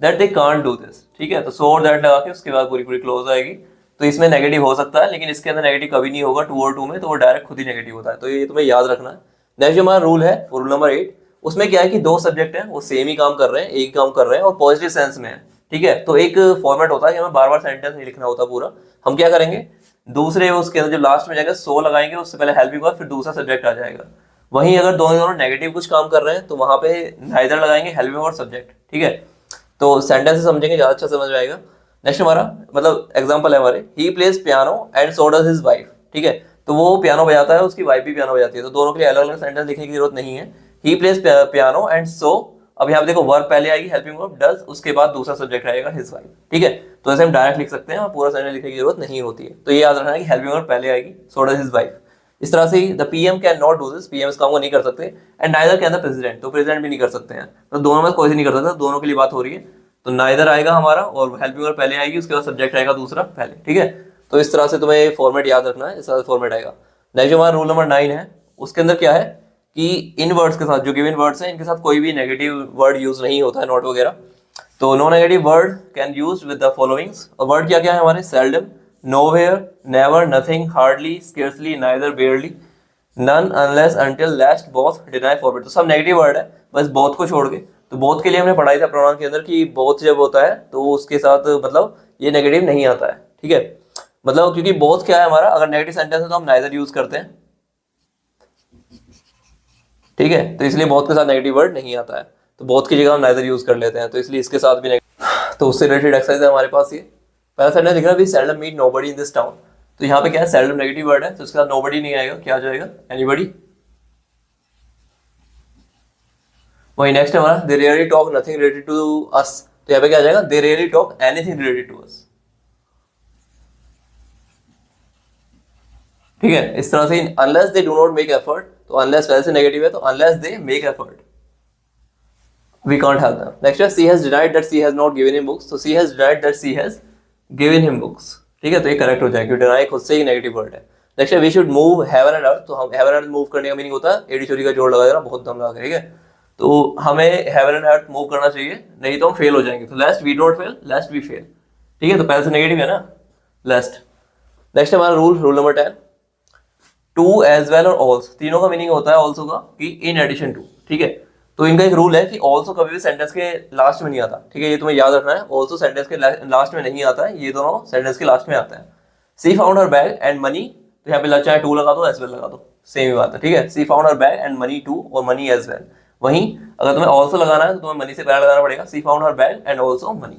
that they can't do this, ठीक है। तो सो और दैट लगा के उसके बाद पूरी पूरी क्लोज आएगी। तो इसमें नेगेटिव हो सकता है, लेकिन इसके अंदर नेगेटिव कभी नहीं होगा टू और टू में, तो वो डायरेक्ट खुद ही नेगेटिव होता है। तो ये तुम्हें याद रखना है। नेक्स्ट जो हमारा रूल है, रूल नंबर 8, उसमें क्या है कि दो सब्जेक्ट हैं, वो सेम ही काम कर रहे हैं, एक ही काम कर रहे हैं, और पॉजिटिव सेंस में है, ठीक है। तो एक फॉर्मेट होता है कि हमें बार बार सेंटेंस नहीं लिखना होता पूरा। हम क्या करेंगे, दूसरे उसके अंदर जो लास्ट में जाएगा सो लगाएंगे, उससे पहले हेल्पिंग वर्ब, फिर दूसरा सब्जेक्ट आ जाएगा। वहीं अगर दोनों नेगेटिव कुछ काम कर रहे हैं तो वहां पे नाइदर लगाएंगे, हेल्पिंग वर्ब, सब्जेक्ट, ठीक है। तो सेंटेंस से समझेंगे ज्यादा अच्छा समझ में आएगा। नेक्स्ट हमारा मतलब एग्जांपल है हमारे, he plays piano and so does his wife, ठीक है। तो वो पियानो बजाता है, उसकी वाइफ भी पियानो बजाती है, तो दोनों के लिए अलग अलग सेंटेंस लिखने की जरूरत नहीं है। He plays piano and so, अब यहाँ पे देखो वर्ब पहले आएगी, हेल्पिंग वर्ब डज, उसके बाद दूसरा सब्जेक्ट आएगा हिज वाइफ, ठीक है। तो ऐसे हम डायरेक्ट लिख सकते हैं और पूरा सेंटेंस लिखने की जरूरत नहीं होती है। तो ये याद रखना है कि हेल्पिंग वर्ब पहले आएगी, सो डज हिज वाइफ। इस तरह से the PM can not do this, PM इस काम को नहीं कर सकते, and neither can the president, तो प्रेसिडेंट भी नहीं कर सकते हैं। तो दोनों में कोई से नहीं कर सकता, दोनों के लिए बात हो रही है। तो नाइदर आएगा हमारा, और हेल्पिंग वर्ब पहले आएगी, उसके बाद सब्जेक्ट आएगा दूसरा पहले, ठीक है। तो इस तरह से तुम्हें फॉर्मेट याद रखना है, इस तरह से फॉर्मेट आएगा। नेक्स्ट हमारा रूल नंबर 9 है, उसके अंदर क्या है कि इन वर्ड्स के साथ, जो गिवन वर्ड्स हैं, इनके साथ कोई भी नेगेटिव वर्ड यूज नहीं होता है, नॉट वगैरह। तो no negative word can use with the followings. और वर्ड क्या क्या है हमारे, seldom, nowhere, never, nothing, hardly, scarcely, neither, barely, none, unless, until, last, both, deny, forbid. तो सब नेगेटिव वर्ड है, बस बोथ को छोड़ के। तो बोथ के लिए हमने पढ़ाई था प्रोनाउन के अंदर कि बोथ जब होता है तो उसके साथ मतलब ये नेगेटिव नहीं आता है, ठीक है। मतलब क्योंकि बोथ क्या है हमारा, अगर नेगेटिव सेंटेंस है तो हम नाइदर यूज करते हैं, ठीक है। तो इसलिए बोथ के साथ नेगेटिव वर्ड नहीं आता है, तो बोथ की जगह हम नाइदर यूज कर लेते हैं, तो इसलिए इसके साथ भी तो उससे रिलेटेड एक्सरसाइज है हमारे पास। ये पहला सेंटेंस दिख रहा है, we seldom meet nobody in this town. तो यहाँ पे क्या है, सेल्डम नेगेटिव वर्ड है, तो उसके साथ नोबडी नहीं आएगा, क्या आ जाएगा, एनीबडी। वही नेक्स्ट है हमारा, they really talk nothing related to us. तो यहाँ पे क्या आ जाएगा, they really talk anything related to us, ठीक है। इस तरह से unless they do not make effort, तो अनलेस पहले से नेगेटिव है, तो unless they make effort we can't help them. Next है, she has denied that she has not given him books. तो she has denied that she has given him books, ठीक है। तो ये करेक्ट हो जाएगा, डिनाई खुद से ही नेगेटिव वर्ड है। नेक्स्ट है, we should move heaven and earth. तो हम हेवन एंड अर्थ मूव करने का मीनिंग होता है एडी चोरी का जोड़ लगा देना, बहुत दम लगा, ठीक है। तो हमें हेवन एंड अर्थ मूव करना चाहिए, नहीं तो हम फेल हो जाएंगे। तो lest we don't fail, lest we fail, ठीक है। तो पहले से नेगेटिव है ना, लेस्ट। नेक्स्ट हमारा rule number 10, too, as well और ऑल्सो, तीनों का मीनिंग होता है ऑल्सो का कि इन एडिशन टू, ठीक है। तो इनका एक रूल है कि ऑल्सो कभी भी सेंटेंस के लास्ट में नहीं आता, ठीक है। ये तुम्हें याद रखना है, ऑल्सो सेंटेंस के लास्ट में नहीं आता है, ये दोनों सेंटेंस के लास्ट में आता है। She found her bag and money. तो यहाँ पे चाहे टू लगा दो एज वेल लगा दो, सेम ही बात है, ठीक है। She found her bag and money too और मनी एज वेल। वहीं अगर तुम्हें ऑल्सो लगाना है तो तुम्हें मनी से पहले लगाना पड़ेगा she found her bag and also money,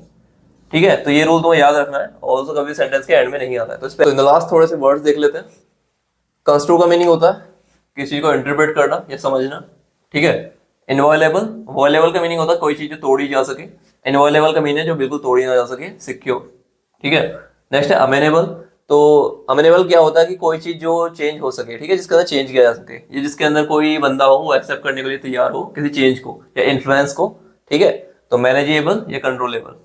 ठीक है। तो ये रूल तुम्हें याद रखना है, ऑल्सो कभी सेंटेंस के एंड में नहीं आता है। तो इस पे इन द लास्ट थोड़े से वर्ड्स देख लेते हैं। कंस्ट्रू का मीनिंग होता है किसी चीज को इंटरप्रेट करना या समझना, ठीक है। इनवॉयलेबल, वॉयलेबल का मीनिंग होता है कोई चीज जो तोड़ी जा सके। इनवॉयलेबल का मीनिंग है जो बिल्कुल तोड़ी ना जा सके, सिक्योर, ठीक है। नेक्स्ट है अमेनेबल। तो अमेनेबल क्या होता है कि कोई चीज जो चेंज हो सके, ठीक है, जिसके अंदर चेंज किया जा सके, ये जिसके अंदर कोई बंदा हो वो एक्सेप्ट करने के लिए तैयार हो किसी चेंज को या इन्फ्लुएंस को, ठीक है। तो मैनेजेबल या कंट्रोलेबल।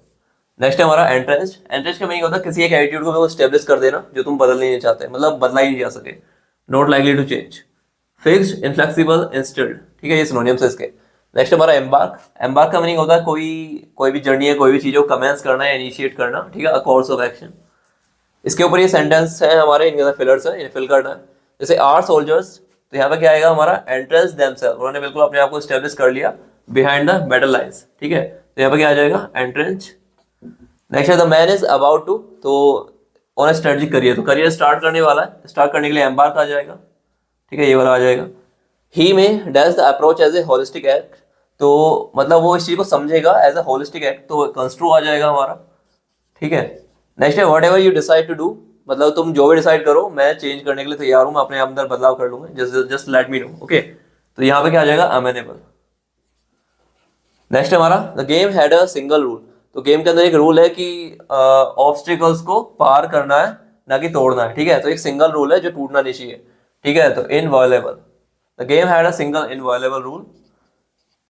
नेक्स्ट है हमारा एंट्रेंस। एंट्रेंस का मीनिंग होता है किसी एक एटीट्यूड को स्टेब्लिश कर देना जो तुम बदल नहीं चाहते, मतलब बदला ही नहीं जा सके, not likely to change. Fixed, inflexible, instead, ठीक है, ये सिनोनिम्स है इसके। नेक्स्ट हमारा एम्बार्क। एम्बार्क का मीनिंग होता है कोई भी जर्नी है, कोई भी चीज को कमेंस करना है, इनिशिएट करना, ठीक है, अ कोर्स ऑफ एक्शन। इसके ऊपर ये सेंटेंस है हमारे, इनके अंदर फिलर्स है, इन्हें फिल करना है। जैसे आर सोल्जर्स, तो यहाँ पे क्या आएगा हमारा एंट्रेंस देमसेल्फ, उन्होंने बिल्कुल अपने आप को स्टेब्लिश कर लिया बिहाइंड द बैटल लाइंस, ठीक है। तो यहाँ पे क्या आ जाएगा एंट्रेंस। नेक्स्ट है the man is about to, तो ऑन स्ट्रेटजिक करियर, तो करियर स्टार्ट करने वाला है, स्टार्ट करने के लिए एम्बार्क आ जाएगा, ठीक है, ये वाला आ जाएगा। ही में does the approach as a holistic act, तो मतलब वो इस चीज को समझेगा एज ए होलिस्टिक एक्ट, तो कंस्ट्रू आ जाएगा हमारा, ठीक है। नेक्स्ट है whatever you decide to do, मतलब तुम जो भी डिसाइड करो मैं चेंज करने के लिए तैयार हूँ, मैं अपने अंदर बदलाव कर लूंगा, just let me know, okay. तो यहाँ पे क्या आ जाएगा अमेनेबल। नेक्स्ट हमारा the game had a single rule, तो गेम के अंदर एक रूल है कि ऑब्स्टिकल्स को पार करना है ना कि तोड़ना है, ठीक है। तो एक सिंगल रूल है जो टूटना नहीं चाहिए, ठीक है। तो inviolable, the game had a single inviolable rule,